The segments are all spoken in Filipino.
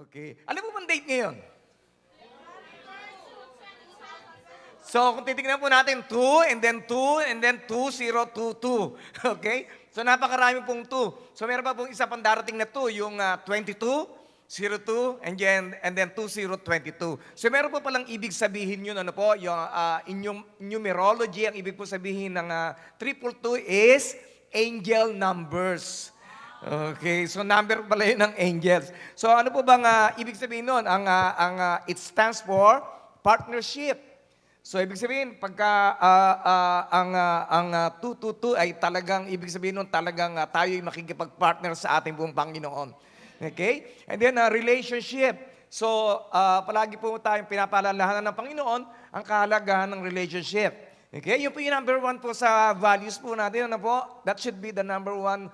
Okay. Alam mo bang date ngayon? So, kung titignan po natin, 2, and then 2, and then 2022. Okay? So, napakarami pong 2. So, meron pa pong isa pang darating na 2, yung 22, 02, and then 2022. So, meron po palang ibig sabihin yun, ano po, yung inyong numerology, ang ibig po sabihin ng 222 is angel numbers. Okay, so number pala yun ng angels. So, ano po bang ibig sabihin nun? It stands for partnership. So, ibig sabihin, pagka ang 222 ay talagang, ibig sabihin nun, talagang tayo ay makikipag-partner sa ating buong Panginoon. Okay? And then, relationship. So, palagi po tayong pinapaalalahanan ng Panginoon ang kahalagahan ng relationship. Okay? Yun po yung number 1 po sa values po natin. Ano po? That should be the number 1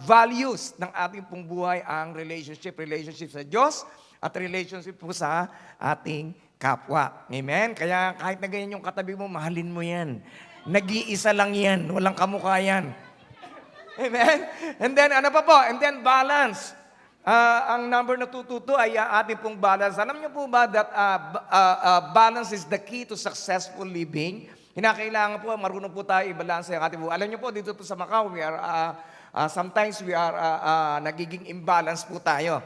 values ng ating pong buhay, ang relationship. Relationship sa Diyos at relationship po sa ating kapwa. Amen? Kaya kahit na ganyan yung katabi mo, mahalin mo yan. Nag-iisa lang yan. Walang kamukha yan. Amen? And then, ano pa po? And then, balance. Ang number na 222 ay ating pong balance. Alam niyo po ba that balance is the key to successful living? Kinakailangan po, marunong po tayo i-balance ang ating buhay. Alam niyo po, dito po sa Macau, sometimes we are nagiging imbalance po tayo.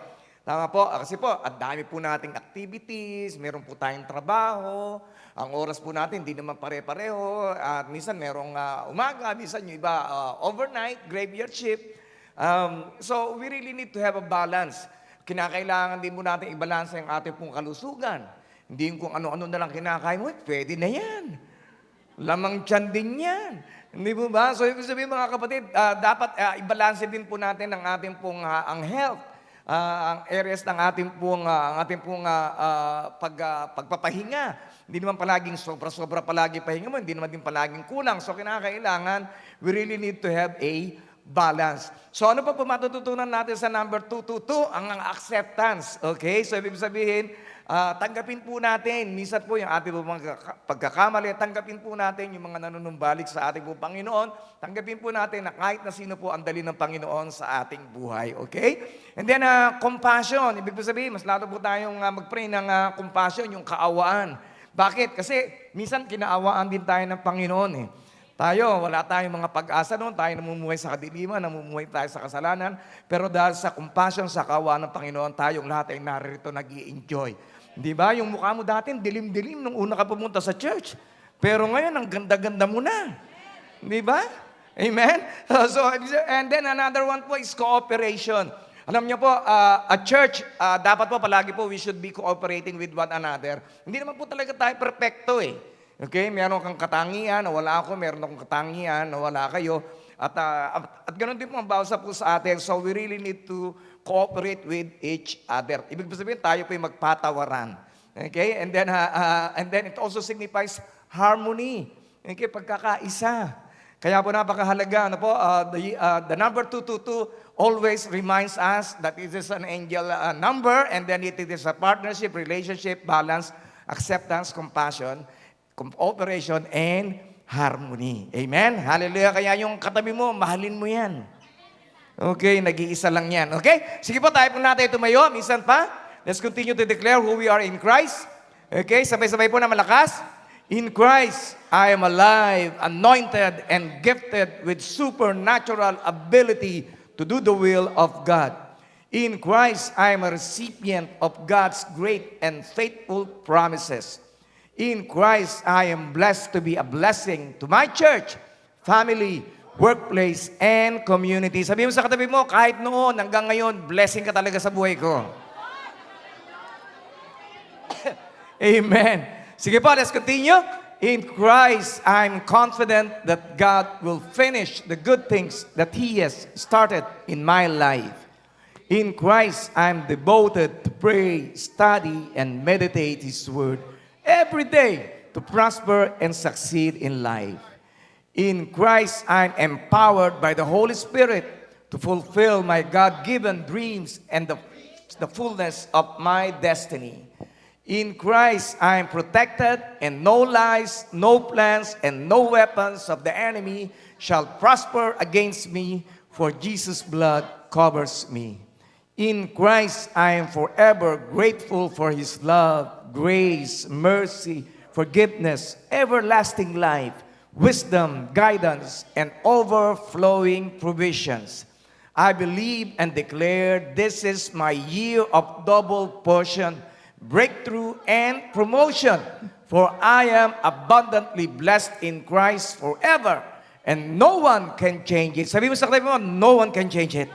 Tama po, kasi po, at dami po nating activities, meron po tayong trabaho, ang oras po natin hindi naman pare-pareho, at minsan merong umaga, minsan yung iba overnight, graveyard shift. So we really need to have a balance. Kinakailangan din po natin i-balance ang ating pong kalusugan. Hindi yung kung ano-ano na lang kinakain mo, pwede na yan. Lamang tiyan din yan. Hindi po ba? So ibig sabihin mga kapatid, dapat i-balance din po natin ang ating pong ang health. Ang areas ng ating pong pagpapahinga. Hindi naman palaging sobra-sobra palagi pahinga mo, hindi naman din palaging kulang. So kinakailangan, we really need to have a balance. So ano pa po matututunan natin sa number 222? Ang acceptance. Okay? So ibig sabihin, tanggapin po natin, minsan po yung ating mga pagkakamali, tanggapin po natin yung mga nanunumbalik sa ating po Panginoon, tanggapin po natin na kahit na sino po ang dali ng Panginoon sa ating buhay. Okay? And then, compassion. Ibig po sabihin, mas lalo po tayong mag-pray ng compassion, yung kaawaan. Bakit? Kasi minsan kinaawaan din tayo ng Panginoon eh. Tayo, wala tayong mga pag-asa noon. Tayo namumuhay sa kadiliman, namumuhay tayo sa kasalanan. Pero dahil sa compassion, sa kaawaan ng Panginoon, tayong lahat ay naririto nag-i-enjoy. Di ba? Yung mukha mo dati, dilim-dilim nung una ka pumunta sa church. Pero ngayon, ang ganda-ganda mo na. Di ba? Amen? And then another one po is cooperation. Alam niyo po, a church, dapat po palagi po we should be cooperating with one another. Hindi naman po talaga tayo perfecto eh. Okay? Meron kang katangian na wala ako, meron akong katangian na wala kayo. At ganoon din po ang bawsa po sa atin. So we really need to cooperate with each other. Ibig sabihin, tayo po yung magpatawaran. Okay? And then it also signifies harmony. Okay? Pagkakaisa. Kaya po napakahalaga. Ano po? The number 222 always reminds us that it is an angel number, and then it is a partnership, relationship, balance, acceptance, compassion, cooperation, and harmony. Amen? Hallelujah. Kaya yung katabi mo, mahalin mo yan. Okay, nag-iisa lang yan. Okay? Sige po, tayo po natin tumayo. Minsan pa. Let's continue to declare who we are in Christ. Okay, sabay-sabay po na malakas. In Christ, I am alive, anointed, and gifted with supernatural ability to do the will of God. In Christ, I am a recipient of God's great and faithful promises. In Christ, I am blessed to be a blessing to my church, family, workplace, and community. Sabihin mo sa katabi mo, kahit noon hanggang ngayon, blessing ka talaga sa buhay ko. Amen. Sige po, let's continue. In Christ, I'm confident that God will finish the good things that He has started in my life. In Christ, I'm devoted to pray, study, and meditate His Word every day to prosper and succeed in life. In Christ, I'm empowered by the Holy Spirit to fulfill my God-given dreams and the fullness of my destiny. In Christ, I am protected, and no lies, no plans, and no weapons of the enemy shall prosper against me, for Jesus' blood covers me. In Christ, I am forever grateful for His love, grace, mercy, forgiveness, everlasting life, wisdom, guidance, and overflowing provisions. I believe and declare this is my year of double portion, breakthrough, and promotion. For I am abundantly blessed in Christ forever, and no one can change it. Sabi mo sa katabi mo, no one can change it.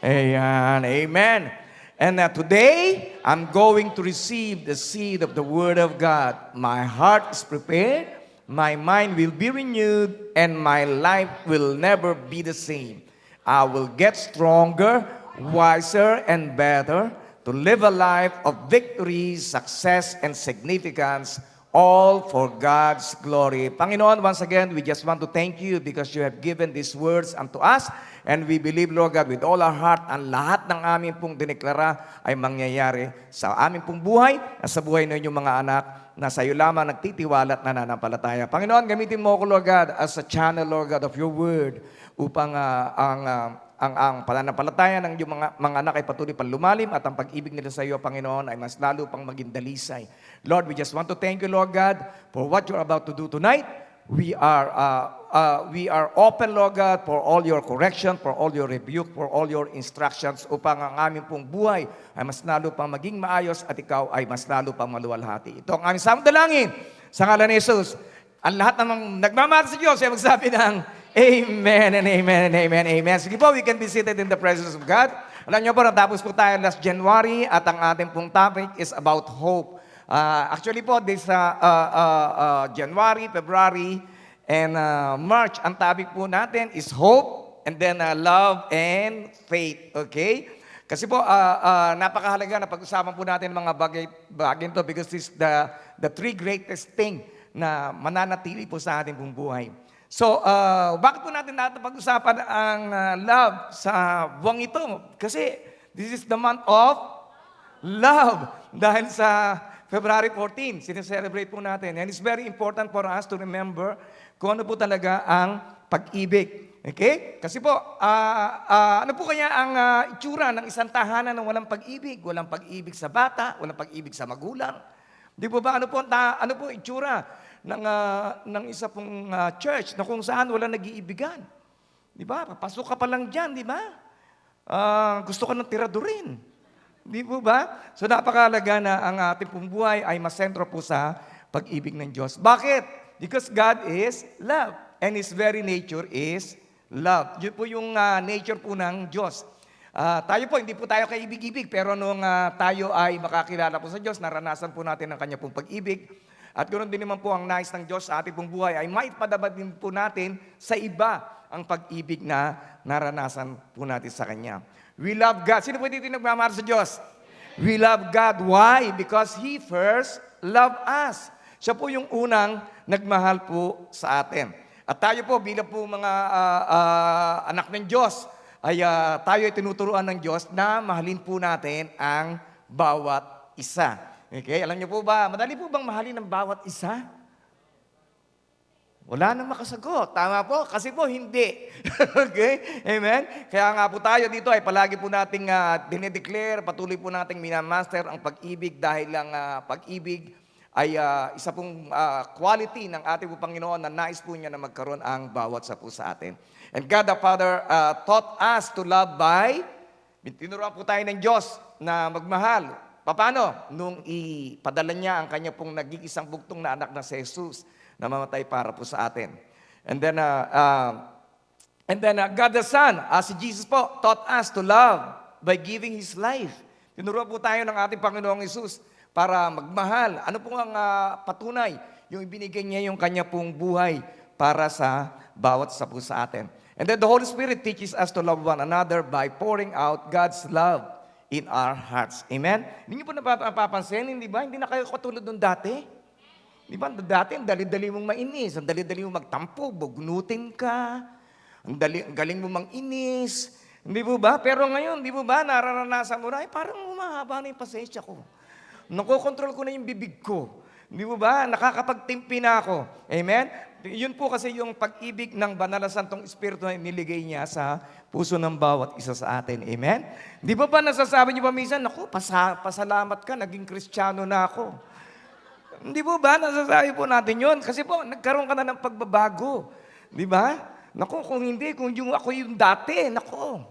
Ayan, amen. And today, I'm going to receive the seed of the Word of God. My heart is prepared, my mind will be renewed, and my life will never be the same. I will get stronger, wiser, and better to live a life of victory, success, and significance, all for God's glory. Panginoon, once again, we just want to thank you because you have given these words unto us. And we believe, Lord God, with all our heart, ang lahat ng aming pong dineklara ay mangyayari sa aming pong buhay at sa buhay ng inyong mga anak na sa iyo lamang nagtitiwala at nananampalataya. Panginoon, gamitin mo ako, Lord God, as a channel, Lord God, of your word upang ang pananampalataya ng iyong mga anak ay patuloy pang lumalim at ang pag-ibig nila sa iyo, Panginoon, ay mas lalo pang maging dalisay. Lord, we just want to thank you, Lord God, for what you're about to do tonight. We are open, Lord God, for all your correction, for all your rebuke, for all your instructions upang ang aming pong buhay ay mas lalo pang maging maayos at ikaw ay mas lalo pang maluwalhati. Ito ang aming samdalangin sa ngalan ni Jesus. Ang lahat ng nagmamahal sa Diyos ay magsabi ng Amen and Amen and Amen, Amen. Sige po, we can be seated in the presence of God. Alam niyo po, natapos po tayo last January at ang ating pong topic is about hope. Actually po, this January, February, and March, ang topic po natin is hope, and then love and faith. Okay? Kasi po, napakahalaga na pag-usapan po natin mga bagay to because this is the three greatest thing na mananatili po sa ating pong buhay. So, bakit po natin pag-usapan ang love sa buwang ito? Kasi this is the month of love. Dahil sa February 14, sineselebrate po natin. And it's very important for us to remember kung ano po talaga ang pag-ibig. Okay? Kasi po, ano po kaya ang itsura ng isang tahanan ng walang pag-ibig? Walang pag-ibig sa bata, walang pag-ibig sa magulang. Di po ba? Ano po itsura ng isa pong church na kung saan walang nag-iibigan? Di ba? Papasok ka pa lang dyan, di ba? Gusto ka ng tiradurin. Di po ba? So napakahalaga na ang ating pong buhay ay masentro po sa pag-ibig ng Diyos. Bakit? Because God is love. And His very nature is love. Yun po yung nature po ng Diyos. Tayo po, hindi po tayo kaibig-ibig, pero nung tayo ay makakilala po sa Diyos, naranasan po natin ang Kanya pong pag-ibig. At ganoon din naman po ang nais ng Diyos sa ating pong buhay ay maipadabad din po natin sa iba ang pag-ibig na naranasan po natin sa Kanya. We love God. Sino po dito nagmamahal sa Diyos? We love God. Why? Because He first loved us. Siya po yung unang nagmahal po sa atin. At tayo po bilang po mga anak ng Diyos, ay tayo ay tinuturuan ng Diyos na mahalin po natin ang bawat isa. Okay? Alam niyo po ba, madali po bang mahalin ang bawat isa? Wala nang makasagot. Tama po? Kasi po hindi. Okay? Amen? Kaya nga po tayo dito ay palagi po nating dinedeclare, patuloy po nating minamaster ang pag-ibig dahil ang pag-ibig ay isa pong quality ng ating po Panginoon na nais po niya na magkaroon ang bawat sa po sa atin. And God the Father taught us to love by, tinuruan po tayo ng Diyos na magmahal. Paano? Nung ipadala niya ang kanya pong nag-iisang bugtong na anak na si Jesus na mamatay para po sa atin. And then God the Son, si Jesus po, taught us to love by giving His life. Tinuruan po tayo ng ating Panginoong Jesus para magmahal. Ano po ang patunay? Yung ibinigay niya yung kanya pong buhay para sa bawat sa po sa atin. And then the Holy Spirit teaches us to love one another by pouring out God's love in our hearts. Amen? Hindi niyo po napapansin, hindi ba? Hindi na kayo katulad nung dati. Di ba? Dati, ang dali-dali mong mainis, ang dali-dali mong magtampo, bugnutin ka, ang galing mo manginis. Hindi po ba? Pero ngayon, di po ba, nararanasan mo na, parang humahaba na yung pasensya ko. Nakokontrol ko na yung bibig ko. Di mo ba? Nakakapagtimpi na ako. Amen? Yun po kasi yung pag-ibig ng Banal na Santong Espiritu na niligay niya sa puso ng bawat isa sa atin. Amen? Di ba nasasabi niyo ba minsan, naku, pasalamat ka, naging Kristiyano na ako. Hindi po ba? Nasasabi po natin yun. Kasi po, nagkaroon ka na ng pagbabago. Di ba? Naku, kung hindi, kung yung ako yung dati, naku,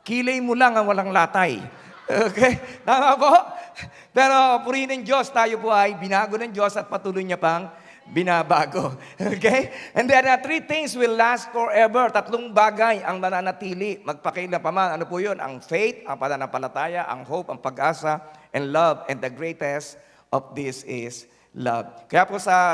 kilay mo lang ang walang latay. Okay? Tama po? Pero purihin ng Diyos, tayo po ay binago ng Diyos at patuloy niya pang binabago. Okay? And then, three things will last forever. Tatlong bagay ang mananatili, magpakailan pa man. Ano po yun? Ang faith, ang pananampalataya, ang hope, ang pag-asa, and love. And the greatest of this is love. Kaya po sa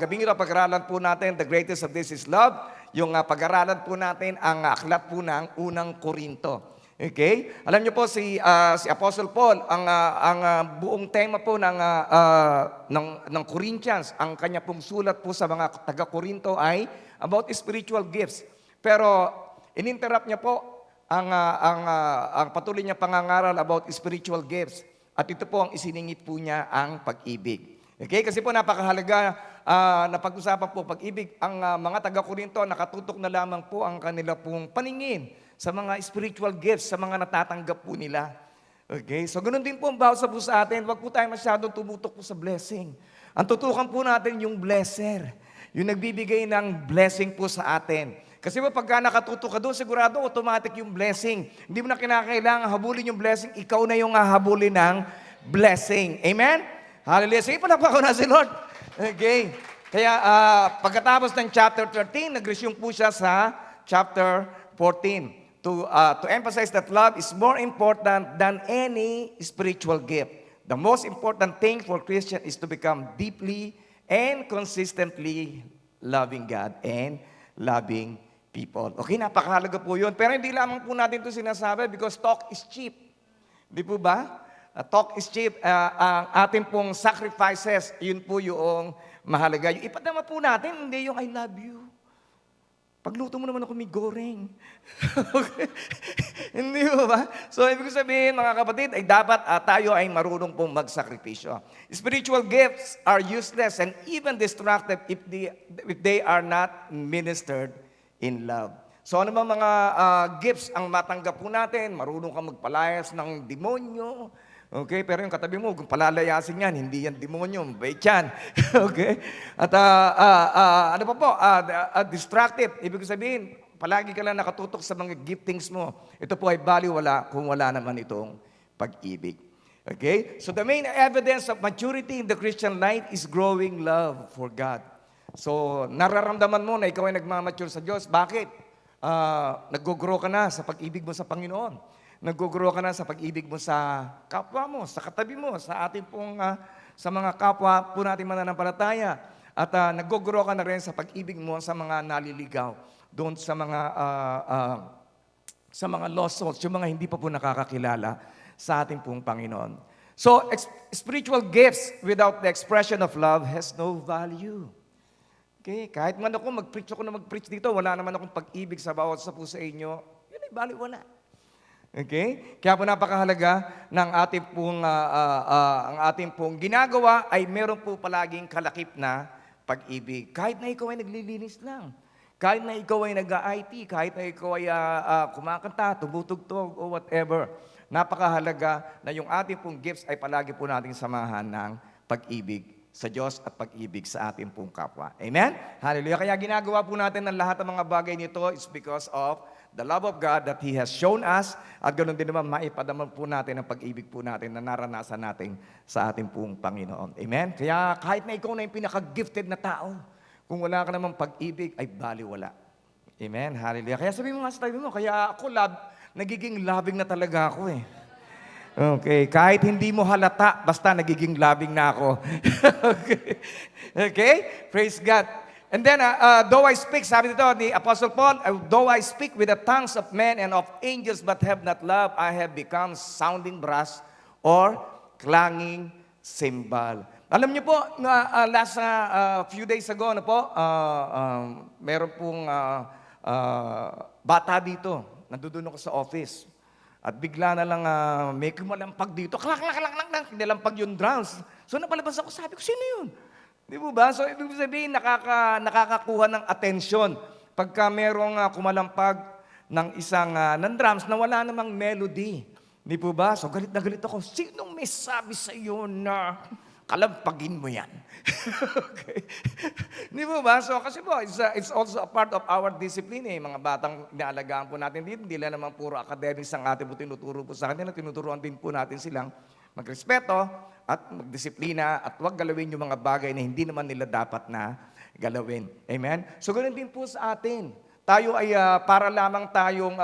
gabing ito, pag-aralan po natin, the greatest of this is love. Yung pag-aralan po natin, ang aklat po ng unang Korinto. Okay? Alam niyo po si Apostle Paul, ang buong tema po ng Corinthians, ang kanya pong sulat po sa mga taga-Korinto ay about spiritual gifts. Pero ininterrupt niya po ang patuloy niya pangangaral about spiritual gifts. At ito po ang isiningit po niya ang pag-ibig. Okay? Kasi po napakahalaga na pag-usapan po pag-ibig. Ang mga taga-Korinto, nakatutok na lamang po ang kanila pong paningin sa mga spiritual gifts, sa mga natatanggap po nila. Okay? So, ganun din po ang bawat sa po sa atin. Huwag po tayo masyadong tumutok po sa blessing. Ang tutukan po natin yung blesser. Yung nagbibigay ng blessing po sa atin. Kasi pagka nakatutok ka doon, sigurado automatic yung blessing. Hindi mo na kinakailangan habulin yung blessing, ikaw na yung hahabulin ng blessing. Amen? Hallelujah. Sige, palakpakan na si Lord. Okay. Kaya pagkatapos ng chapter 13, nag-resume po siya sa chapter 14. To emphasize that love is more important than any spiritual gift. The most important thing for Christian is to become deeply and consistently loving God and loving people. Okay, napakahalaga po yun. Pero hindi lamang po natin ito sinasabi because talk is cheap. Di po ba? Talk is cheap. Ang ating pong sacrifices, yun po yung mahalaga. Yung ipadama po natin, hindi yung I love you. Pagluto mo naman ako may goreng. Okay? Hindi mo ba? So, ibig sabihin, mga kapatid, ay dapat tayo ay marunong pong magsakripisyo. Spiritual gifts are useless and even destructive if they are not ministered in love. So, ano ba mga gifts ang matanggap po natin? Marunong ka magpalayas ng demonyo. Okay, pero yung katabi mo, kung palalayasin yan, hindi yan demonyo, mabait yan. Okay? At ano pa po, destructive. Ibig sabihin, palagi ka lang nakatutok sa mga giftings mo. Ito po ay baliwala kung wala naman itong pag-ibig. Okay? So the main evidence of maturity in the Christian life is growing love for God. So, nararamdaman mo na ikaw ay nagmamature sa Diyos. Bakit? Nag-grow ka na sa pag-ibig mo sa Panginoon. Nag-grow ka na sa pag-ibig mo sa kapwa mo, sa katabi mo, sa ating pong, sa mga kapwa po natin mananampalataya. At nag-grow ka na rin sa pag-ibig mo sa mga naliligaw, doon sa mga lost souls, yung mga hindi pa po nakakakilala sa ating pong Panginoon. So, spiritual gifts without the expression of love has no value. Okay? Kahit man ako, mag-preach dito, wala naman akong pag-ibig sa bawat sa po sa inyo, yun ay baliwala. Okay? Kaya po napakahalaga ng ang ating pong ginagawa ay meron po palaging kalakip na pag-ibig. Kahit na ikaw ay naglilinis lang, kahit na ikaw ay nag-IT, kahit na ikaw ay kumakanta, tumutugtog o whatever, napakahalaga na yung ating pong gifts ay palagi po nating samahan ng pag-ibig sa Diyos at pag-ibig sa ating pong kapwa. Amen? Hallelujah. Kaya ginagawa po natin ng lahat ng mga bagay nito is because of the love of God that He has shown us, at ganoon din naman maipadaman po natin ang pag-ibig po natin na naranasan natin sa ating pong Panginoon. Amen? Kaya kahit na ikaw na yung pinaka-gifted na tao, kung wala ka namang pag-ibig, ay baliwala. Amen? Hallelujah. Kaya sabihin mo nga sa tabi mo, kaya ako nagiging loving na talaga ako eh. Okay, kahit hindi mo halata, basta nagiging loving na ako. Okay? Praise God. And then, though I speak, sabi dito ni Apostle Paul, though I speak with the tongues of men and of angels but have not love, I have become sounding brass or clanging cymbal. Alam niyo po, last few days ago, meron pong bata dito, nandoon ako sa office. At bigla na lang may kumalampag dito. Klak, klak, klak, klak, klak. Kinalampag yung drums. So napalabas ako, sabi ko, sino yun? Di ba ba? So ibig sabihin, nakakakuha ng atensyon. Pagka merong kumalampag ng isang ng drums na wala namang melody. Di po ba? So galit na galit ako. Sinong may sabi sa iyo na kalampagin mo yan? Okay. Di po ba? So kasi po, it's also a part of our discipline eh. Mga batang inaalagaan po natin dito, hindi lang naman puro academics ang ating po tinuturo po sa kanila. Tinuturuan din po natin silang magrespeto at magdisiplina at huwag galawin yung mga bagay na hindi naman nila dapat na galawin. Amen? So ganoon din po sa atin. Tayo ay para lamang tayong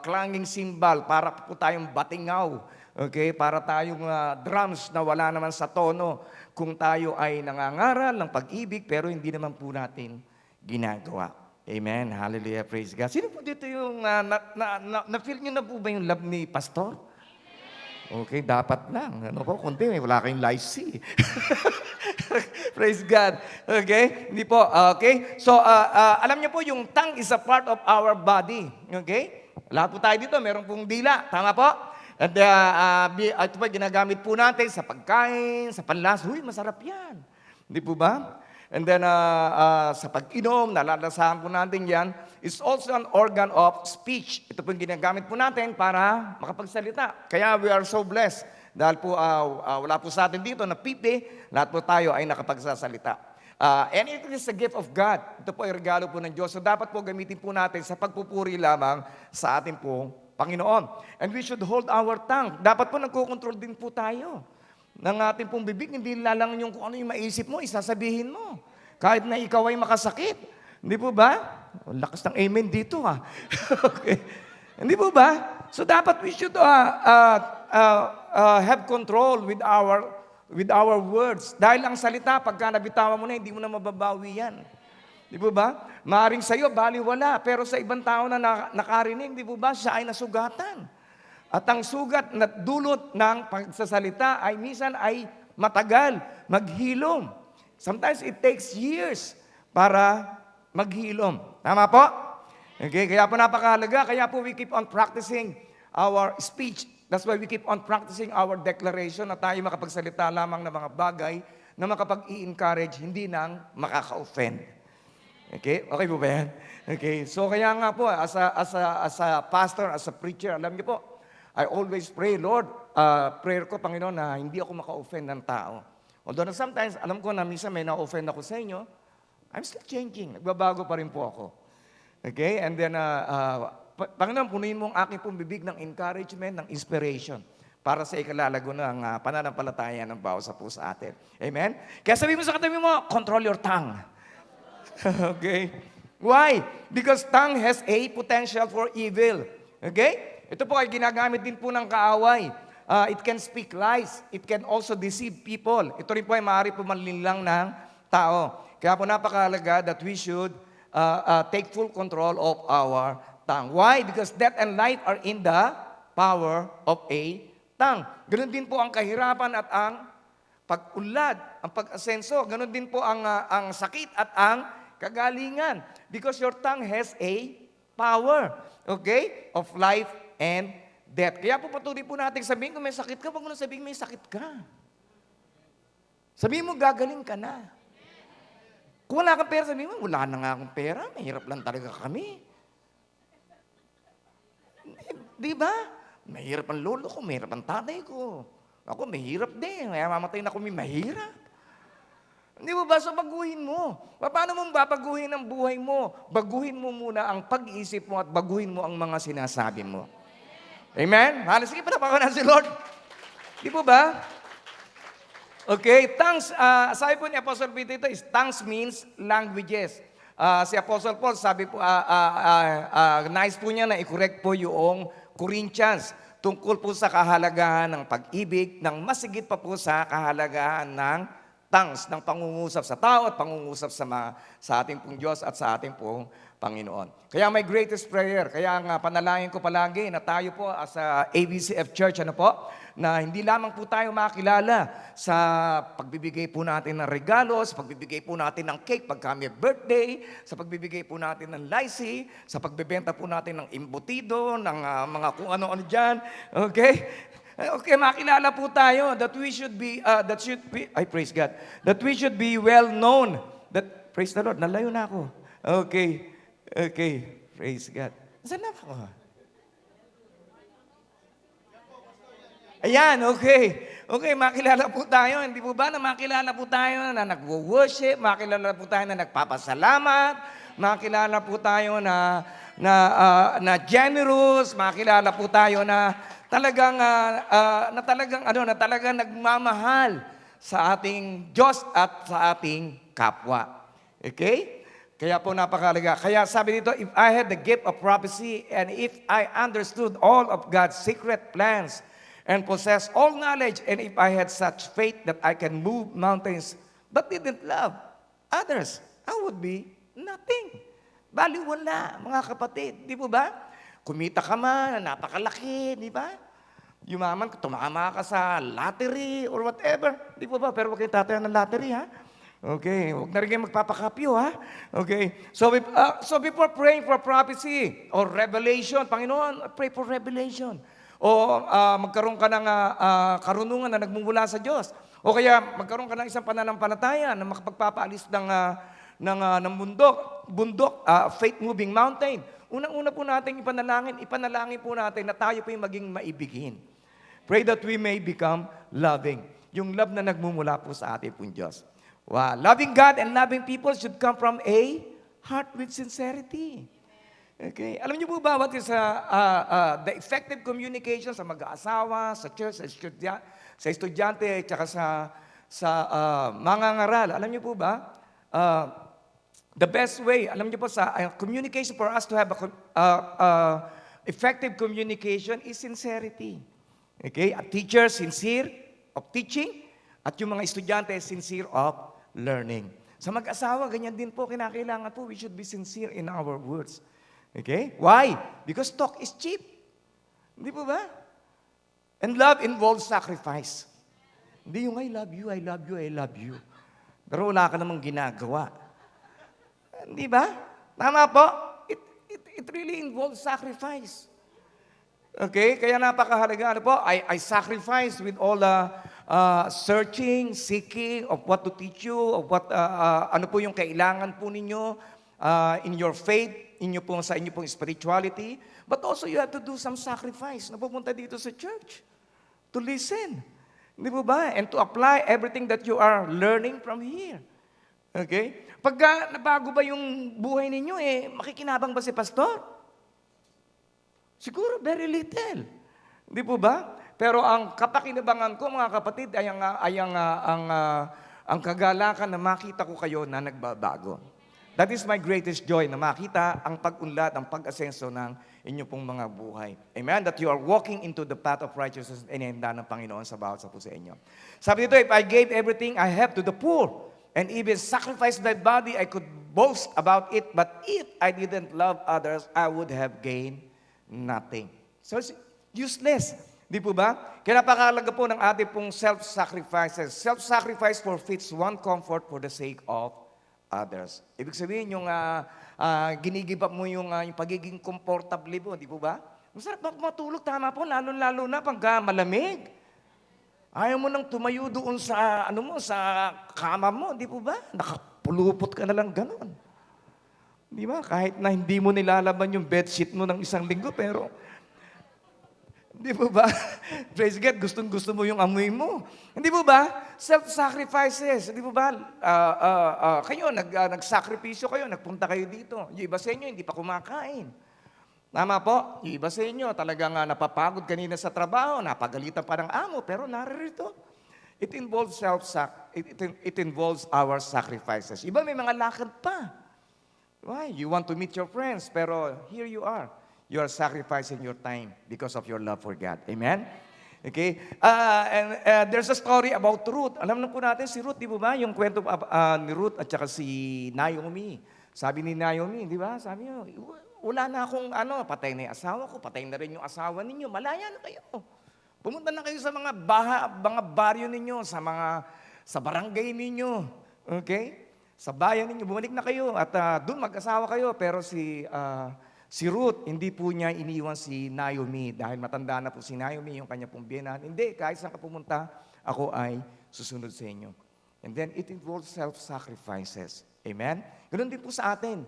clanging cymbal, para po tayong batingaw, okay? Para tayong drums na wala naman sa tono. Kung tayo ay nangangaral ng pag-ibig, pero hindi naman po natin ginagawa. Amen? Hallelujah, praise God. Sino po dito yung, na-feel nyo na po ba yung love ni Pastor? Okay, dapat lang. Ano po, kundi wala kayong live C. Praise God. Okay? Hindi po. Okay? So, alam niyo po, yung tongue is a part of our body. Okay? Lahat po tayo dito, meron pong dila. Tama po? At ito po, ginagamit po natin sa pagkain, sa panlas. Uy, masarap yan. Hindi po ba? And then, sa pag-inom, nalalasahan po natin yan. It's also an organ of speech. Ito po yung ginagamit po natin para makapagsalita. Kaya we are so blessed. Dahil po wala po sa atin dito na pipi, lahat po tayo ay nakapagsasalita. And it is a gift of God. Ito po ay regalo po ng Diyos. So dapat po gamitin po natin sa pagpupuri lamang sa ating pong Panginoon. And we should hold our tongue. Dapat po nagkocontrol din po tayo ng ating pong bibig. Hindi lang yung kung ano yung maisip mo, isasabihin mo. Kahit na ikaw ay makasakit. Hindi po ba? Lakas ng amen dito ha. Okay. Hindi po ba? So dapat we should have control with our words. Dahil ang salita, pagka nabitawan mo na, hindi mo na mababawi yan. Di po ba? Maaring sa'yo, baliwala. Pero sa ibang tao na nakarinig, di po ba, siya ay nasugatan. At ang sugat na dulot ng pagsasalita ay minsan ay matagal, maghilom. Sometimes it takes years para maghilom. Tama po? Okay, kaya po napakahalaga. Kaya po we keep on practicing our speech. That's why we keep on practicing our declaration na tayo makapagsalita lamang ng mga bagay na makapag-i-encourage, hindi nang makaka-offend. Okay? Okay po ba yan? Okay, so kaya nga po, as a pastor, as a preacher, alam niyo po, I always pray, Lord, prayer ko, Panginoon, na hindi ako maka-offend ng tao. Although sometimes, alam ko na minsan may na-offend ako sa inyo, I'm still changing. Nagbabago pa rin po ako. Okay? And then, Panginoon, punuin mo ang aking pong bibig ng encouragement, ng inspiration para sa ikalalago ng pananampalataya ng bawat sa po sa atin. Amen? Kaya sabi mo sa katabi mo, control your tongue. Okay? Why? Because tongue has a potential for evil. Okay? Ito po ay ginagamit din po ng kaaway. It can speak lies. It can also deceive people. Ito rin po ay maaari po manlinlang ng tao. Kaya po napakahalaga that we should take full control of our tongue. Why? Because death and life are in the power of a tongue. Ganun din po ang kahirapan at ang pag-unlad, ang pag-asenso. Ganun din po ang sakit at ang kagalingan. Because your tongue has a power, okay, of life and death. Kaya po patuloy po natin sabihin, kung may sakit ka, huwag mo na sabihin may sakit ka. Sabihin mo, gagaling ka na. Kung wala kang pera, sabihin mo, wala na nga akong pera, mahirap lang talaga kami. Di ba? Mahirap ang lolo ko, mahirap ang tatay ko. Ako, mahirap din. Kaya mamatay na kami, mahirap. Hindi mo ba? So, baguhin mo. Paano mo babaguhin ang buhay mo? Baguhin mo muna ang pag-iisip mo at baguhin mo ang mga sinasabi mo. Amen? Sige, panapakan na si Lord. Di po ba? Okay, tongues, sabi po ni Apostle Peter ito, tongues means languages. Si Apostle Paul, sabi po, nice po niya na i-correct po yung Corinthians tungkol po sa kahalagahan ng pag-ibig, ng masigit pa po sa kahalagahan ng tongues ng pangungusap sa tao at pangungusap sa ating pong Diyos at sa ating pong Panginoon. Kaya my greatest prayer, kaya nga panalangin ko palagi na tayo po as a ABCF Church, na hindi lamang po tayo makilala sa pagbibigay po natin ng regalo, sa pagbibigay po natin ng cake pagka may birthday, sa pagbibigay po natin ng lycée, sa pagbebenta po natin ng embutido, ng mga kung ano-ano dyan. Okay? Okay, makilala po tayo that we should be, praise God, that we should be well known. That, praise the Lord, nalayo na ako. Okay, praise God. Saan na ako? Ayan, okay. Okay, makilala po tayo. Hindi po ba na makilala po tayo na nagwo-worship, makilala po tayo na nagpapasalamat, makilala po tayo na generous, makilala po tayo na talagang nagmamahal sa ating Diyos at sa ating kapwa. Okay? Kaya po napakalaga. Kaya sabi dito, if I had the gift of prophecy and if I understood all of God's secret plans and possess all knowledge, and if I had such faith that I can move mountains but didn't love others, I would be nothing. Bali wala, mga kapatid. Di po ba? Kumita ka man, napakalaki, di ba? Yumaman, tumama ka sa lottery or whatever. Di po ba? Pero huwag kayo tatayan ng lottery, ha? Okay, huwag na rin kayo magpapakapyo, ha? Okay, so before praying for prophecy or revelation, Panginoon, pray for revelation. O magkaroon ka ng karunungan na nagmumula sa Diyos. O kaya magkaroon ka ng isang pananampalataya na makapagpapaalis ng bundok, faith-moving mountain. Unang-una po natin ipanalangin po natin na tayo po yung maging maibigin. Pray that we may become loving. Yung love na nagmumula po sa ating pong Diyos. Wow. Loving God and loving people should come from a heart with sincerity. Okay. Alam niyo po ba what is the effective communication sa mag-aasawa, sa church, sa estudyante, at sa mangangaral? Alam niyo po ba? The best way, alam niyo po sa communication for us to have effective communication is sincerity. Okay? A teacher sincere of teaching at yung mga estudyante sincere of learning. Sa mag-asawa, ganyan din po, kinakailangan po, we should be sincere in our words. Okay? Why? Because talk is cheap. Hindi po ba? And love involves sacrifice. Hindi yung I love you, I love you, I love you. Pero wala ka namang ginagawa. Hindi ba? Tama po? It really involves sacrifice. Okay? Kaya napakahalaga. Ano po? I sacrifice with all the searching, seeking of what to teach you, of what, ano po yung kailangan po ninyo in your faith, sa inyo pong spirituality. But also you have to do some sacrifice na pupunta dito sa church to listen. Hindi po ba? And to apply everything that you are learning from here. Okay? Pagka nabago ba yung buhay ninyo, makikinabang ba si pastor? Siguro very little. Hindi po ba? Pero ang kapakinabangan ko, mga kapatid, ay ang kagalakan na makita ko kayo na nagbabago. That is my greatest joy, na makita ang pag-unlad, ang pag-asenso ng inyo pong mga buhay. Amen? That you are walking into the path of righteousness na inihanda ng Panginoon sa bawat sa puso inyo. Sabi dito, if I gave everything I have to the poor, and even sacrificed my body, I could boast about it. But if I didn't love others, I would have gained nothing. So it's useless. Di po ba? Kaya napakahalaga po ng ating pong self-sacrifices. Self-sacrifice forfeits one comfort for the sake of others. Ibig sabihin, yung ginigive up mo yung pagiging comfortable mo, di po ba? Masarap matulog, tama po, lalo-lalo na pag malamig. Ayaw mo nang tumayo doon sa, sa kama mo, di po ba? Nakapulupot ka na lang ganon. Di ba? Kahit na hindi mo nilalaban yung bedsheet mo ng isang linggo, pero di po ba? Praise God, gustong-gusto mo yung amoy mo. Hindi po ba? Self-sacrifices. Hindi po ba? Kayo, nagsakripisyo kayo, nagpunta kayo dito. Yung iba sa inyo, hindi pa kumakain. Tama po? Yung iba sa inyo, talagang napapagod kanina sa trabaho, napagalitan pa ng amo, pero naririto. It involves it involves our sacrifices. Iba may mga lakad pa. Why? You want to meet your friends, pero here you are. You are sacrificing your time because of your love for God. Amen? Okay? And there's a story about Ruth. Alam na po natin si Ruth, di ba ba? Yung kwento ni Ruth at saka si Naomi. Sabi ni Naomi, di ba? Sabi niya, wala na akong patay na yung asawa ko, patay na rin yung asawa ninyo, malaya na kayo. Pumunta na kayo sa mga baryo ninyo, sa barangay ninyo. Okay? Sa bayan ninyo, bumalik na kayo at doon mag-asawa kayo. Pero si Ruth, hindi po niya iniwan si Naomi dahil matanda na po si Naomi, yung kanya pong biyenan. Hindi, kahit saan ka pumunta, ako ay susunod sa inyo. And then it involves self-sacrifices. Amen? Ganun din po sa atin.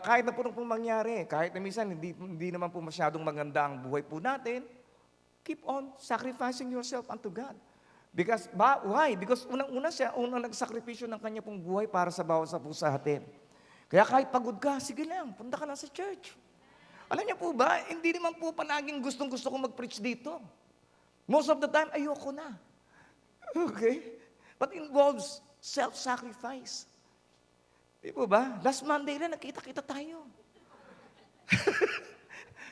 Kahit na po nung pong mangyari, kahit na minsan hindi naman po masyadong maganda ang buhay po natin, keep on sacrificing yourself unto God. Because, why? Because unang-una siya, unang nagsakripisyo ng kanya pong buhay para sa bawat sa pusa atin. Kaya kahit pagod ka, sige lang, punta ka lang sa church. Alam niyo po ba, hindi naman po palaging gustong-gusto ko mag-preach dito. Most of the time, ayoko na. Okay? But involves self-sacrifice. Di po ba? Last Monday lang, nakita-kita tayo.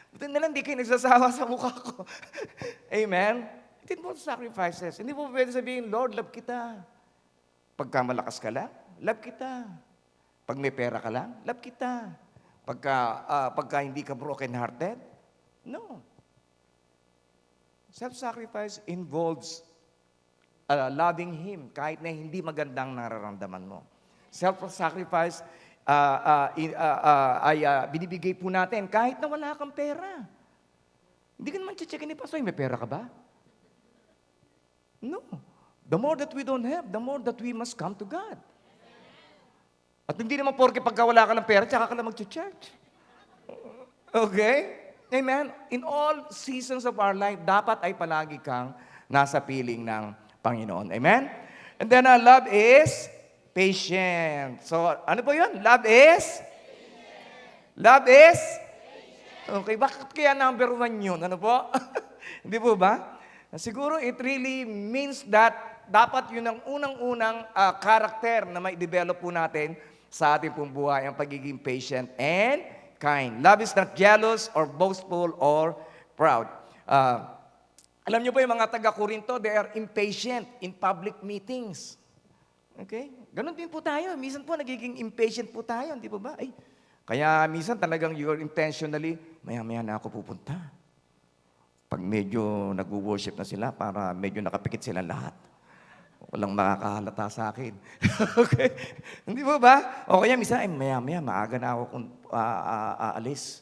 Buti na lang, di kayo nagsasawa sa mukha ko. Amen? It involves sacrifices. Hindi po pwede sabihin, Lord, love kita. Pagka malakas ka lang, love kita. Pag may pera ka lang, love kita. Pagka hindi ka broken-hearted, no. Self-sacrifice involves loving Him kahit na hindi magandang nararamdaman mo. Self-sacrifice ay binibigay po natin kahit na wala kang pera. Hindi ka naman checkin ni Pastor, may pera ka ba? No. The more that we don't have, the more that we must come to God. At hindi naman porke pagka wala ka ng pera, tsaka ka lang mag-church. Okay? Amen? In all seasons of our life, dapat ay palagi kang nasa piling ng Panginoon. Amen? And then love is patient. So, ano po yun? Love is? Patient. Love is? Patient. Okay, bakit kaya number 1 yun? Ano po? Hindi po ba? Siguro it really means that dapat yun ang unang-unang karakter na may develop po natin sa ating pong buhay, ang pagiging patient and kind. Love is not jealous or boastful or proud. Alam niyo po yung mga taga-Korinto, they are impatient in public meetings. Okay? Ganon din po tayo. Minsan po nagiging impatient po tayo, hindi po ba? Kaya minsan talagang you're intentionally, maya-maya na ako pupunta. Pag medyo nag-worship na sila, para medyo nakapikit sila lahat. Walang makakahalata sa akin. Okay? Hindi po ba? O kaya minsan, maya-maya, maaga na ako kung aalis.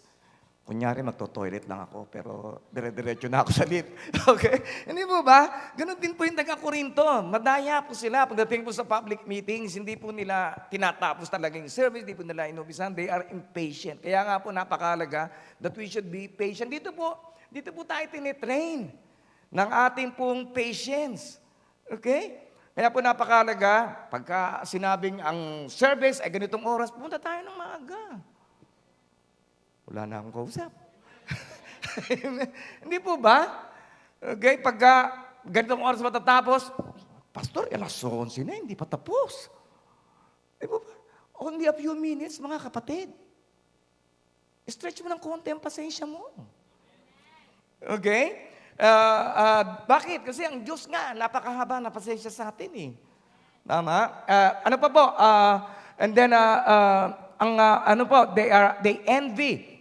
Kunyari, magto-toilet lang ako, pero dire-diretso na ako sa lift. Okay? Hindi po ba? Ganon din po yung taga-Korinto. Madaya po sila pagdating po sa public meetings. Hindi po nila tinatapos talaga yung service. Hindi po nila inubisan. They are impatient. Kaya nga po napakalaga that we should be patient. Dito po tayo tinitrain ng ating pong patience. Okay? Kaya po napakalaga, pagka sinabing ang service ay ganitong oras, pumunta tayo ng maaga. Wala na akong kausap. Hindi po ba? Okay, pagka ganitong oras matatapos, Pastor, alas 11 na, hindi pa tapos. Di po ba? Only a few minutes, mga kapatid. Stretch mo ng konti ang pasensya mo. Okay? Bakit? Kasi ang Diyos nga, napakahaba na pasensya sa atin eh. Tama? Ano pa po? And then,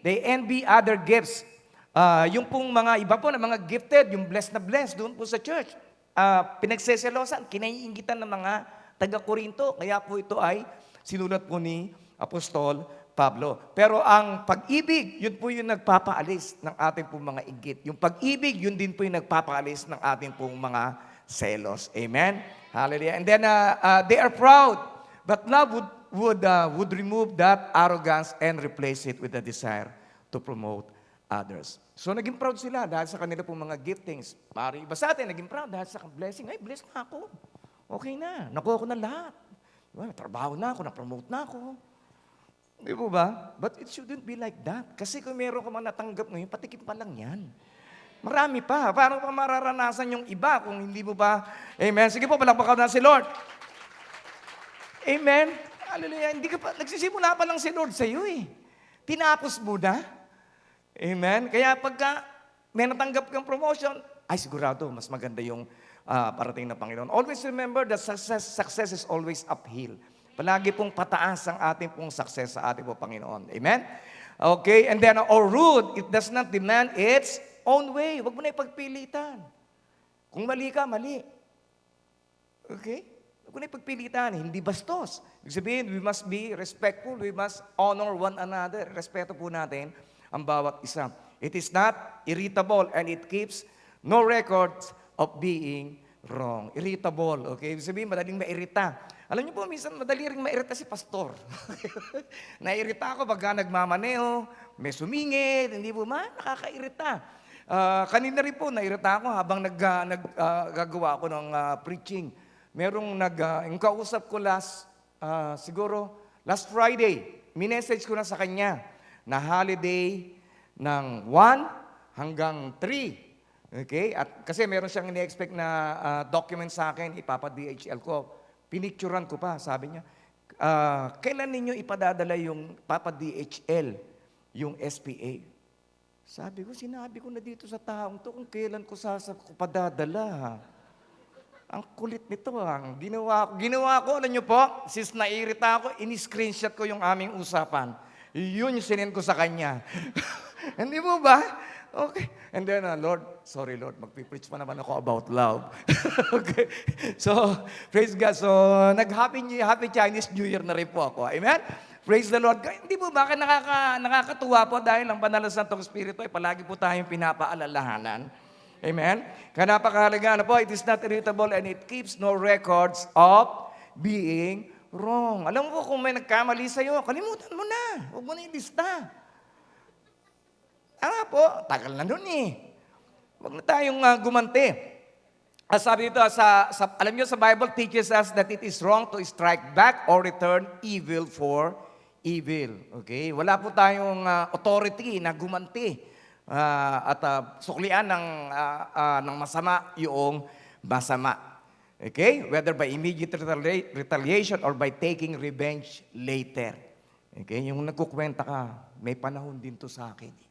they envy other gifts. Yung pong mga iba po na mga gifted, yung blessed na blessed doon po sa church, pinagseselosan, kinaiingitan ng mga taga-Korinto. Kaya po ito ay sinulat po ni Apostol Pablo. Pero ang pag-ibig, yun po yung nagpapaalis ng ating pong mga inggit. Yung pag-ibig, yun din po yung nagpapaalis ng ating pong mga selos. Amen? Hallelujah. And then, they are proud. But love would remove that arrogance and replace it with a desire to promote others. So, naging proud sila dahil sa kanila pong mga giftings. Pari iba sa atin, naging proud dahil sa blessing. Ay, blessed na ako. Okay na. Nakuha ko na lahat. Trabaho na ako, na-promote na ako. Di po ba? But it shouldn't be like that. Kasi kung meron ka man natanggap ngayon, patikim pa lang yan. Marami pa. Paano pa mararanasan yung iba kung hindi mo ba? Amen. Sige po, palakpakan na si Lord. Amen. Hallelujah. Hindi ka pa, nagsisimula pa lang si Lord sa iyo eh. Tinapos mo na. Amen. Kaya pagka may natanggap kang promotion, ay sigurado, mas maganda yung parating ng Panginoon. Always remember that success is always uphill. Palagi pong pataas ang ating pong success sa ating pong Panginoon. Amen? Okay, and then, or rude, it does not demand its own way. Huwag mo na ipagpilitan. Kung mali ka, mali. Okay? Huwag mo na ipagpilitan, hindi bastos. Ibig sabihin, we must be respectful, we must honor one another. Respeto po natin ang bawat isa. It is not irritable and it keeps no records of being wrong. Irritable, okay? Ibig sabihin, madaling mairita. Alam niyo po, minsan madali rin mairita si pastor. Nairita ako pagka nagmamaneho, may sumingit, hindi po nakakairita. Kanina rin po, nairita ako habang naggagawa ako ng preaching. Merong yung kausap ko siguro last Friday, minessage ko na sa kanya na holiday ng 1 hanggang 3. Okay? At kasi meron siyang ini-expect na document sa akin, ipapa-DHL ko. Pinicturan ko pa, sabi niya, kailan ninyo ipadadala yung papa-DHL, yung SPA? Sabi ko, sinabi ko na dito sa taong to kung kailan ko padadala. Ang kulit nito. Ginawa ko, alam niyo po, since nairita ako, ini-screenshot ko yung aming usapan. Yun yung sinend ko sa kanya. Hindi mo ba? Okay. And then, Lord, sorry Lord, magpipreach pa naman ako about love. Okay. So, praise God. So, Happy Chinese New Year na rin po ako. Amen? Praise the Lord. Hindi po ba nakakatuwa po dahil ang banal na Santong Espiritu ay palagi po tayong pinapaalalahanan. Amen? Kaya napakahalaga na po, it is not irritable and it keeps no records of being wrong. Alam mo po, kung may nagkamali sa'yo, kalimutan mo na. Huwag mo na ilista. Po, tagal na nun eh. Huwag na tayong gumanti. Sabi dito, alam nyo sa Bible teaches us that it is wrong to strike back or return evil for evil. Okay? Wala po tayong authority na gumanti at suklian ng masama yung masama. Okay? Whether by immediate retaliation or by taking revenge later. Okay? Yung nagkukwenta ka, may panahon din to sa akin.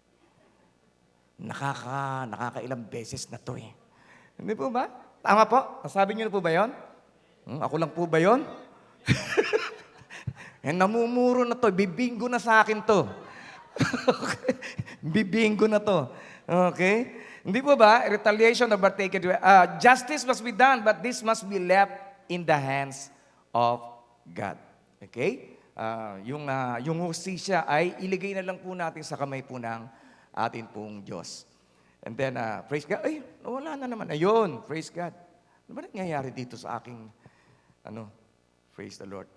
Nakakailang beses na to eh. Hindi po ba? Tama po? Nasabi niyo na po ba yun? Ako lang po ba yun? Namumuro na to. Bibinggo na sa akin to. Okay? Bibinggo na to. Okay? Hindi po ba? Retaliation or taken. Justice must be done, but this must be left in the hands of God. Okay? Yung hustisya ay iligay na lang po natin sa kamay po ng atin pong Diyos. And then, praise God, ay, wala na naman. Ayun, praise God. Ano ba nangyayari dito sa aking, praise the Lord.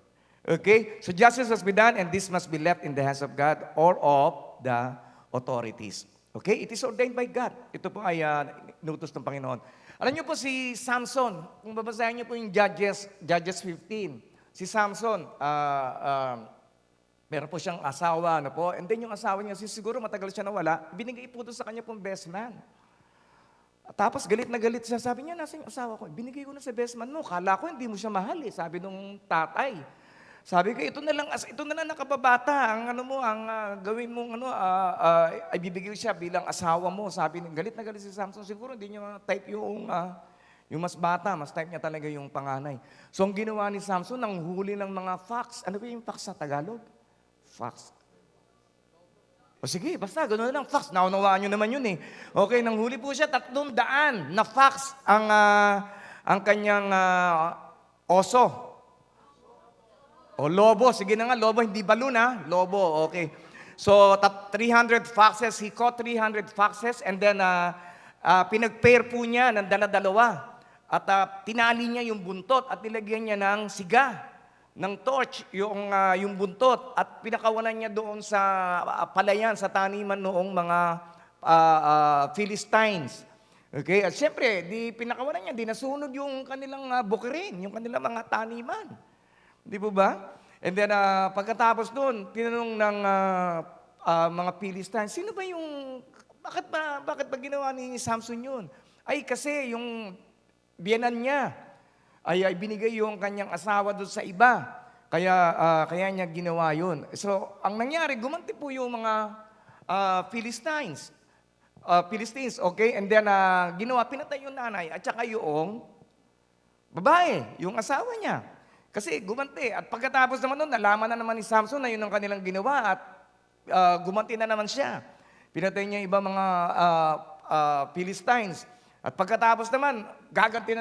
Okay, so justice must be done and this must be left in the hands of God or of the authorities. Okay, it is ordained by God. Ito po ay inutos ng Panginoon. Alam niyo po si Samson, kung babasahin niyo po yung Judges 15, si Samson, meron po siyang asawa, and then yung asawa niya, siguro matagal siya nawala, binigay po doon sa kanya pong best man. Tapos galit na galit siya, sabi niya, nasa yung asawa ko, binigay ko na sa best man mo, kala ko hindi mo siya mahal eh, sabi nung tatay. Sabi ko, ito na lang nakababata, ang gawin mong ay bibigay siya bilang asawa mo. Sabi, galit na galit si Samson, siguro hindi niya type yung mas bata, mas type niya talaga yung panganay. So ang ginawa ni Samson, nanghuli ng mga fox. Ano ba yung fox sa Tagalog? Fox. O sige, basta, gano'n na lang, fox. Naunawaan nyo naman yun eh. Okay, nanghuli po siya, 300 na fox ang kanyang oso. O lobo, sige na nga, lobo, hindi balloon ha. Lobo, okay. So, 300 foxes, he caught 300 foxes and then pinag-pair po niya ng dala-dalawa. At tinali niya yung buntot at nilagyan niya ng siga. Ng torch, yung buntot, at pinakawalan niya doon sa palayan, sa taniman noong mga Philistines. Okay? At syempre, pinakawalan niya, nasunog yung kanilang bukirin, yung kanilang mga taniman. Di po ba? And then, pagkatapos doon, tinanong ng mga Philistines, sino ba yung, bakit ba ginawa ni Samson yun? Ay, kasi yung biyanan niya, ay binigay yung kanyang asawa doon sa iba. Kaya niya ginawa yun. So, ang nangyari, gumanti po yung mga Philistines. Philistines, okay? And then, pinatay yung nanay at saka yung babae, yung asawa niya. Kasi gumanti. At pagkatapos naman nun, nalaman na naman ni Samson na yun ang kanilang ginawa at gumanti na naman siya. Pinatay niya yung ibang mga Philistines. At pagkatapos naman,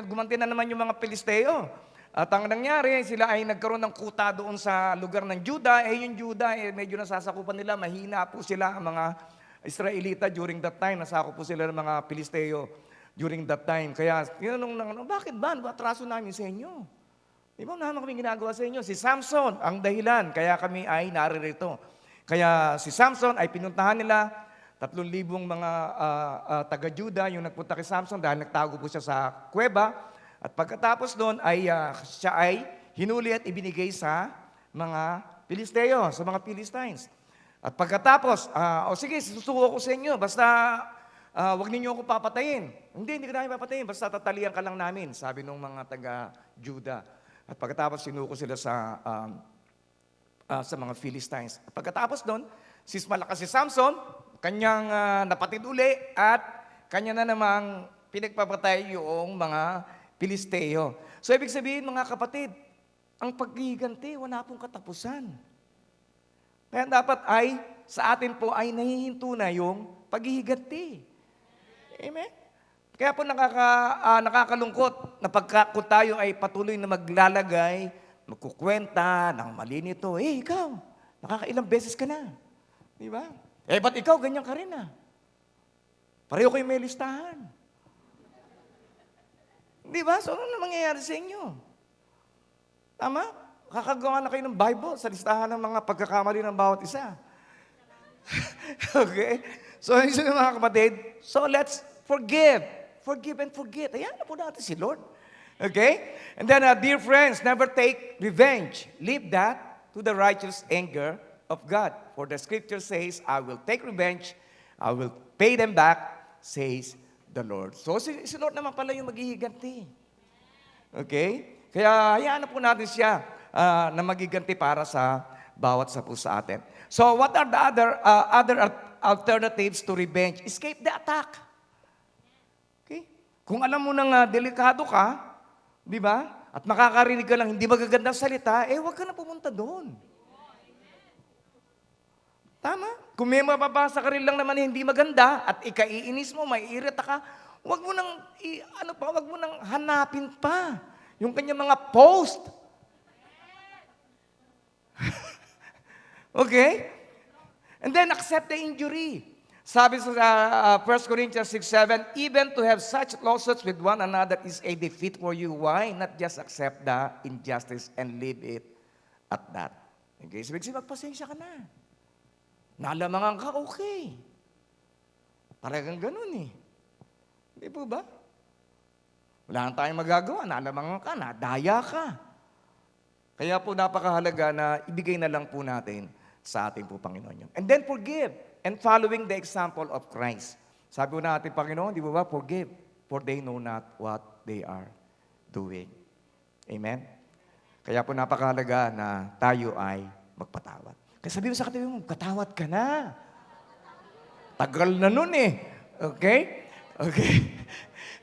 gumanti na naman yung mga Pilisteo. At ang nangyari, sila ay nagkaroon ng kuta doon sa lugar ng Juda. Yung Juda, medyo nasasakupan nila, mahina po sila ang mga Israelita during that time. Nasakop po sila ng mga Pilisteo during that time. Kaya, bakit ba? Atraso namin sa inyo. Di ba naman kami ginagawa sa inyo? Si Samson ang dahilan, kaya kami ay naririto. Kaya si Samson ay pinuntahan nila, 3,000 mga taga-Juda yung nagpunta kay Samson dahil nagtago po siya sa kuweba. At pagkatapos doon ay siya ay hinuli at ibinigay sa mga Pilisteo, sa mga Philistines. At pagkatapos, sige, susuko ko sa inyo, basta wag ninyo ako papatayin. Hindi ka namin papatayin, basta tatalian ka lang namin, sabi ng mga taga-Juda. At pagkatapos sinuko sila sa mga Philistines. At pagkatapos doon, malakas si Samson, kanyang napatid uli at kanya na namang pinagpapatay yung mga Pilisteo. So, ibig sabihin, mga kapatid, ang paghihiganti, wala pong katapusan. Kaya dapat ay, sa atin po ay nahihinto na yung paghihiganti. Amen? Kaya po nakakalungkot na kung tayo ay patuloy na maglalagay, magkukwenta ng mali nito. Ikaw, nakakailang beses ka na. Di ba? Ba't ikaw, ganyan ka rin Pareho kayo may listahan. Di ba? So, ano na mangyayari sa inyo? Tama? Kakagawa na kayo ng Bible sa listahan ng mga pagkakamali ng bawat isa. Okay? So, yun mga kapatid. So, let's forgive. Forgive and forget. Ayan na po natin si Lord. Okay? And then, dear friends, never take revenge. Leave that to the righteous anger of God. For the scripture says, I will take revenge. I will pay them back, says the Lord. So, si Lord naman pala yung maghihiganti. Okay? Kaya, hayaan na po natin siya na maghiganti para sa bawat sa po sa atin. So, what are the other alternatives to revenge? Escape the attack. Okay? Kung alam mo nang delikado ka, di ba? At makakarinig ka lang hindi magagandang salita, huwag ka na pumunta doon. Tama? Kung may mababasa ka rin lang naman hindi maganda at ikaiinis mo, maiirita ka, wag mo nang hanapin pa yung kanyang mga post. Okay? And then accept the injury. Sabi sa 1 Corinthians 6:7, even to have such lawsuits with one another is a defeat for you. Why? Not just accept the injustice and leave it at that. Okay? So, magpasensya ka na. Nalamangan ka, okay. Talagang ganun Hindi po ba? Wala nang tayong magagawa. Nalamangan ka, nadaya ka. Kaya po napakahalaga na ibigay na lang po natin sa ating po Panginoon yun. And then forgive. And following the example of Christ. Sabi po natin, Panginoon, di ba ba? Forgive. For they know not what they are doing. Amen? Kaya po napakahalaga na tayo ay magpatawad. Kaya sabi mo sa katabi mo, katawad ka na. Tagal na nun Okay? Okay.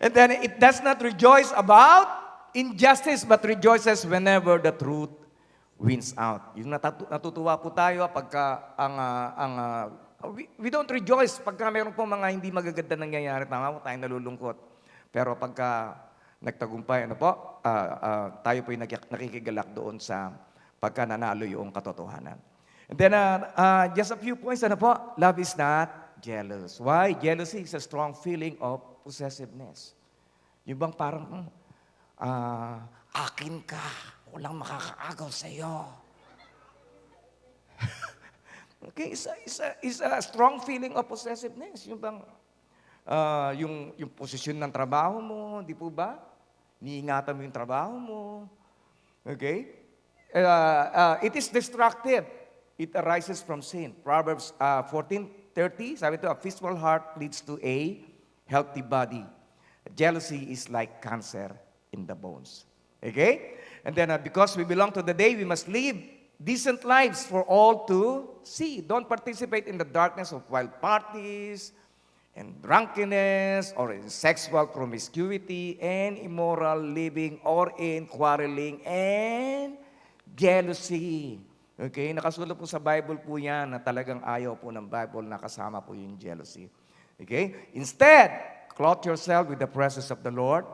And then, it does not rejoice about injustice, but rejoices whenever the truth wins out. Yung natutuwa po tayo pagka we don't rejoice pagka meron po mga hindi magaganda nangyayari. Tama po, tayong nalulungkot. Pero pagka nagtagumpay, tayo po yung nakikigalak doon sa pagka nanalo yung katotohanan. And then, just a few points, love is not jealous. Why? Jealousy is a strong feeling of possessiveness. Yung bang parang, akin ka, walang makakaagaw sa'yo. Okay, it's a strong feeling of possessiveness. Yung bang, yung posisyon ng trabaho mo, di po ba? Niingatan mo yung trabaho mo. Okay? It is destructive. It arises from sin. Proverbs 14:30, sabi ito, a peaceful heart leads to a healthy body. Jealousy is like cancer in the bones. Okay? And then because we belong to the day, we must live decent lives for all to see. Don't participate in the darkness of wild parties, and drunkenness, or in sexual promiscuity, and immoral living, or in quarreling and jealousy. Okay, nakasulat po sa Bible po yan na talagang ayaw po ng Bible na kasama po yung jealousy. Okay? Instead, clothe yourself with the presence of the Lord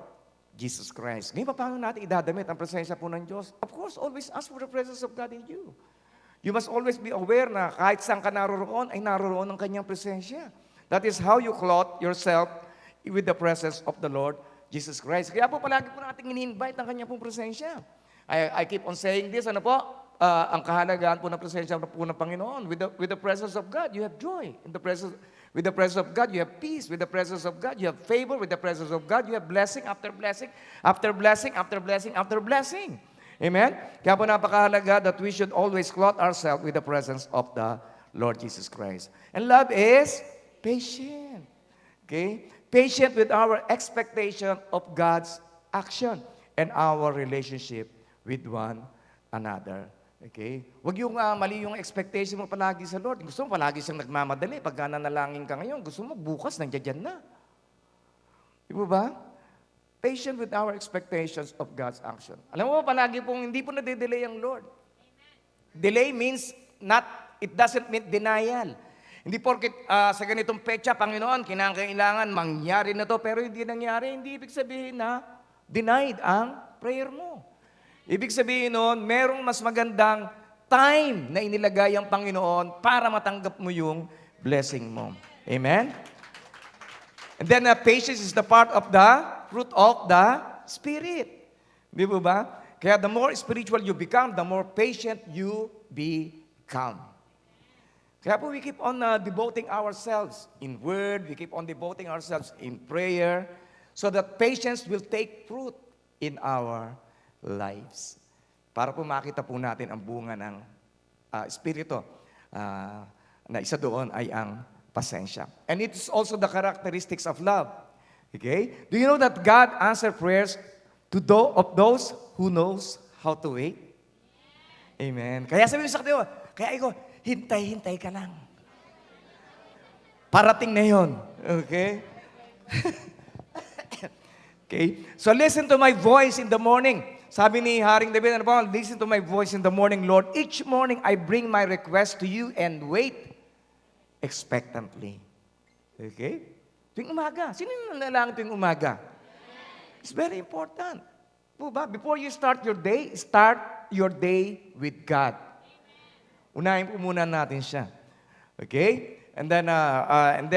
Jesus Christ. Ngayon, paano natin idadamit ang presensya po ng Diyos? Of course, always ask for the presence of God in you. You must always be aware na kahit saan ka naroroon, ay naroroon ang kanyang presensya. That is how you clothe yourself with the presence of the Lord Jesus Christ. Kaya po palagi po natin ini-invite ang kanyang pong presensya. I keep on saying this, ano po? Ang kahalagaan po ng presensya po ng Panginoon. With the presence of God, you have joy. With the presence of God, you have peace. With the presence of God, you have favor. With the presence of God, you have blessing after blessing, after blessing, after blessing, after blessing. Amen? Kaya po napakahalaga that we should always clothe ourselves with the presence of the Lord Jesus Christ. And love is patient. Okay? Patient with our expectation of God's action and our relationship with one another. Okay? Huwag yung mali yung expectation mo palagi sa Lord. Gusto mo palagi siyang nagmamadali. Pagka nanalangin ka ngayon, gusto mo bukas nandiyan na. Di ba? Patient with our expectations of God's action. Alam mo, palagi pong hindi po nade-delay ang Lord. Delay means it doesn't mean denial. Hindi porket sa ganitong petsa, Panginoon, kinakailangan mangyari na to, pero hindi nangyari, hindi ibig sabihin na denied ang prayer mo. Ibig sabihin nun, merong mas magandang time na inilagay ang Panginoon para matanggap mo yung blessing mo. Amen? And then patience is the part of the fruit of the Spirit. Di ba? Kaya the more spiritual you become, the more patient you become. Kaya po we keep on devoting ourselves in word, we keep on devoting ourselves in prayer, so that patience will take fruit in our lives. Para po makita po natin ang bunga ng Espiritu na isa doon ay ang pasensya. And it is also the characteristics of love. Okay? Do you know that God answers prayers of those who knows how to wait? Amen. Kaya sabi mo sa katiwa, kaya ikaw, hintay-hintay ka lang. Parating na yun. Okay? Okay? So listen to my voice in the morning. Sabi ni Haring David, ano po? Listen to my voice in the morning, Lord. Each morning I bring my request to you and wait expectantly. Okay? Tuwing umaga. Sino yung nanalangin tuwing umaga? It's very important. Po ba? Before you start your day with God. Unahin po muna natin siya. Okay? And then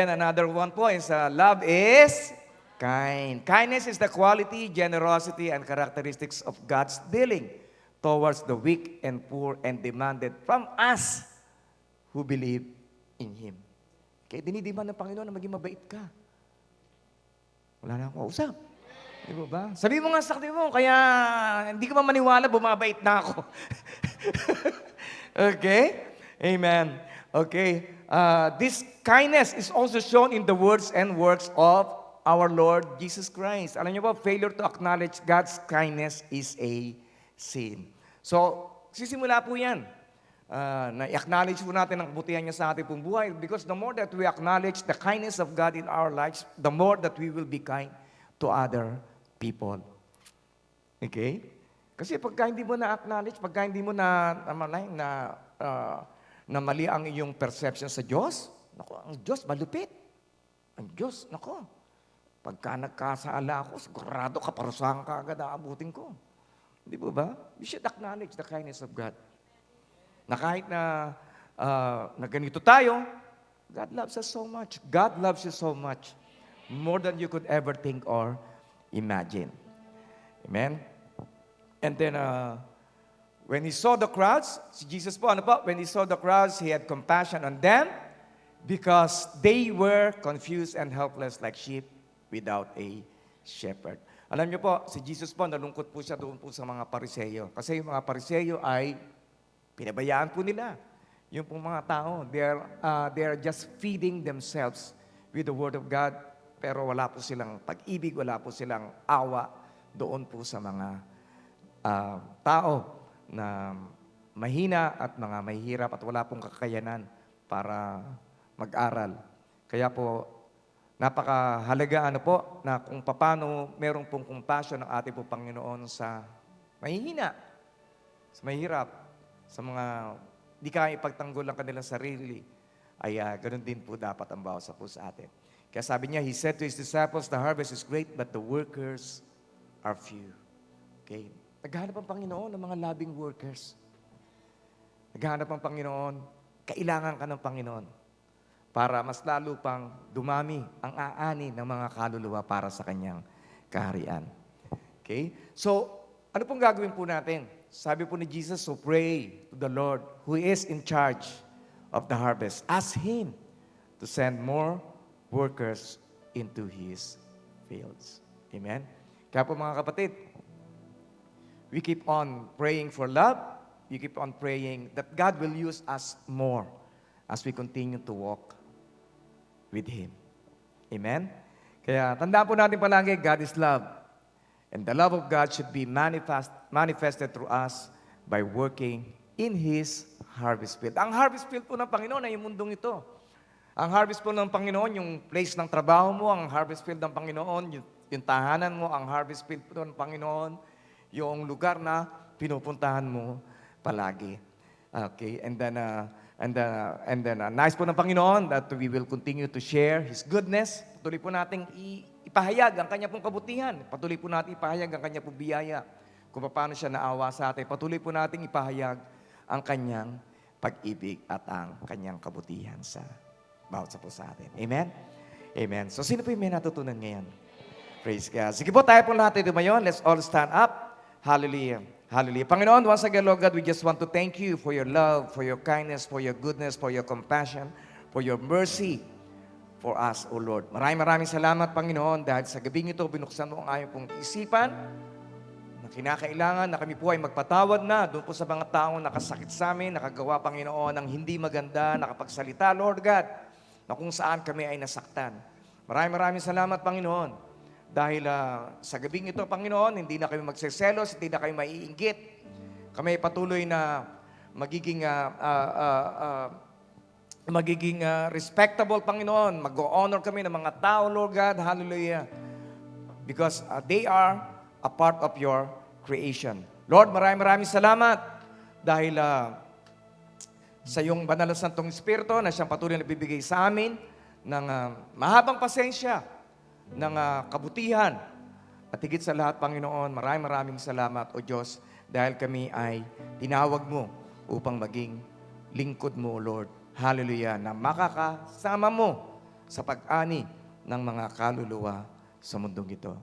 another one po is love is kind. Kindness is the quality, generosity, and characteristics of God's dealing towards the weak and poor and demanded from us who believe in Him. Okay? Dinidiman ng Panginoon na maging mabait ka. Wala na akong kausap. Di ba? Sabi mo nga sa katiwa mo, kaya hindi ka maniwala, bumabait na ako. Okay? Amen. Okay. This kindness is also shown in the words and works of our Lord Jesus Christ. Alam niyo ba, failure to acknowledge God's kindness is a sin. So, sisimula po yan. Na i-acknowledge po natin ang kabutihan niya sa ating pong buhay, because the more that we acknowledge the kindness of God in our lives, the more that we will be kind to other people. Okay? Kasi pagka hindi mo na-acknowledge, pagka hindi mo na mali ang iyong perception sa Diyos, naku, ang Diyos malupit. Ang Diyos, naku, pagka nagkasala ako, sigurado kaparusahan ka agad aabutin ko. Di ba? We should acknowledge the kindness of God. Na kahit na ganito tayo, God loves us so much. God loves you so much. More than you could ever think or imagine. Amen? And then, when He saw the crowds, si Jesus po, when He saw the crowds, He had compassion on them because they were confused and helpless like sheep without a shepherd. Alam niyo po, si Jesus po, nalungkot po siya doon po sa mga Pariseyo. Kasi yung mga Pariseyo ay pinabayaan po nila. Yung pong mga tao, they are just feeding themselves with the Word of God, pero wala po silang pag-ibig, wala po silang awa doon po sa mga tao na mahina at mga mahihirap at wala pong kakayanan para mag-aral. Kaya po, napakahalaga na kung paano meron pong compassion ng ating po Panginoon sa mahihina, sa mahirap, sa mga di kaya ipagtanggol ang kanilang sarili, ay ganun din po dapat ang bawat sa po sa atin. Kaya sabi niya, He said to His disciples, the harvest is great, but the workers are few. Okay? Naghahanap ang Panginoon ng mga loving workers. Naghahanap ang Panginoon, kailangan ka ng Panginoon para mas lalo pang dumami ang aani ng mga kaluluwa para sa Kanyang kaharian. Okay? So, ano pong gagawin po natin? Sabi po ni Jesus, so pray to the Lord who is in charge of the harvest. Ask Him to send more workers into His fields. Amen? Kaya po mga kapatid, we keep on praying for love. We keep on praying that God will use us more as we continue to walk with Him. Amen? Kaya tandaan po natin palagi, God is love. And the love of God should be manifested through us by working in His harvest field. Ang harvest field po ng Panginoon ay yung mundong ito. Ang harvest field ng Panginoon, yung place ng trabaho mo, ang harvest field ng Panginoon, yung tahanan mo, ang harvest field po ng Panginoon, yung lugar na pinupuntahan mo palagi. Okay, and then nice po ng Panginoon that we will continue to share His goodness. Patuloy po nating ipahayag ang Kanya pong kabutihan. Patuloy po natin ipahayag ang Kanya pong biyaya. Kung paano siya naawa sa atin. Patuloy po nating ipahayag ang Kanyang pag-ibig at ang Kanyang kabutihan sa bawat sa po sa atin. Amen? Amen. So sino po yung may natutunan ngayon? Praise God. Sige po, tayo po lahat ito mayon. Let's all stand up. Hallelujah. Hallelujah. Panginoon, once again, Lord God, we just want to thank you for your love, for your kindness, for your goodness, for your compassion, for your mercy for us, O Lord. Maraming salamat, Panginoon, dahil sa gabing ito, binuksan mo ang aming pong isipan na kinakailangan na kami po ay magpatawad na doon po sa mga taong nakasakit sa amin, nakagawa, Panginoon, ng hindi maganda, nakapagsalita, Lord God, na kung saan kami ay nasaktan. Maraming salamat, Panginoon. Dahil sa gabing ito, Panginoon, hindi na kami magseselos, hindi na kami maiinggit. Kami patuloy na magiging respectable, Panginoon. Mag-honor kami ng mga tao, Lord God. Hallelujah. Because they are a part of your creation. Lord, maraming salamat dahil sa iyong banal na Santong Espiritu na siyang patuloy na bibigay sa amin ng mahabang pasensya, ng kabutihan. At higit sa lahat, Panginoon, maraming salamat, O Diyos, dahil kami ay tinawag mo upang maging lingkod mo, Lord. Hallelujah, na makakasama mo sa pag-ani ng mga kaluluwa sa mundong ito.